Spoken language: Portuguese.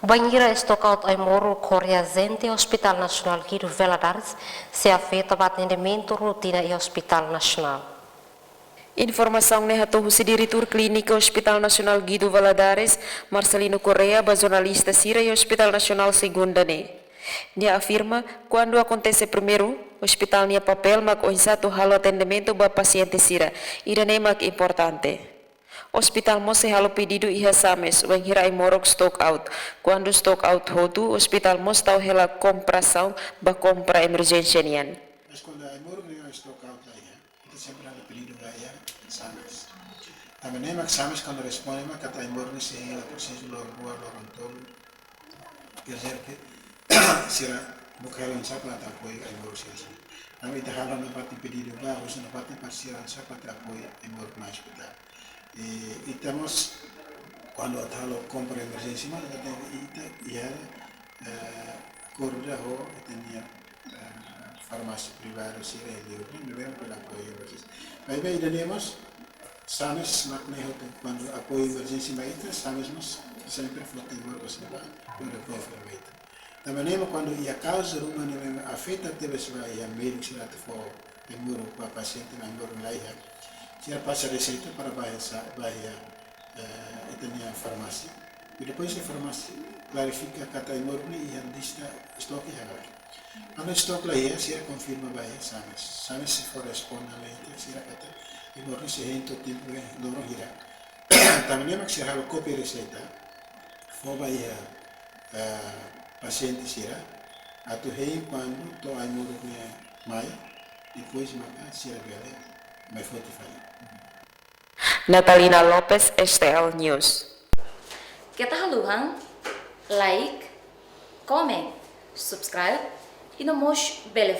Banheira estocaut ai moro Korea Zente Hospital Nasional Guido Valadares se afeta atendimento rotina e Hospital Nasional. Informação ne hatu Diretor Clínica Hospital Nacional Guido Valadares, Marcelino Correa, jornalista Sira e Hospital Nacional Segunda ne. Dia afirma, quando acontece primeiro, hospital nia papel mak satu halo atendimento ba paciente Sira, irane mak importante. Hospital mo se halo pedido iha sames, wang hira ai morok stock out. Quando stock out hotu, hospital mo stau hela compração ba compra emergência nian. Mas quando a morok não stock out lá, itu sempre halo pedido lá ya sames. Também nem mak sames quando responde mak kata morok se hela proses lor buah lor antol. Quer dizer que sira bukan siapa tak apoio ai morok sira. Kami ita halo na pati pedido ba, harus na pati parsiran siapa tak apoio ai morok na hospital. Y estamos, cuando lo compra emergencia, ya corda o tenía farmacia privada, si era el libro, no veo que el apoyo emergencia. Ahí tenemos, sabes, cuando apoyo emergencia, sabes, siempre flotando algo así, pero apoyo enfermedad. También cuando ya causa una afecta, debe ser ya médico, si la te fue el muro para paciente, el muro la hija. Tira passa a receita para tenha farmácia. E depois da farmácia, clarifica que a imorne e a lista estoque agora. Quando estoque lá é, se confirma vai sames. Sames se for responde a leite, se a kata imorne se rento tempo loro hira. Também é que se halo copia receita. For vai paciente sira. Atu rei quando to a imorne mai, depois maka sira vele vai fortificar. Natalina Lopez, STL News. Kita haluhan, like, comment, subscribe, e no mosh bell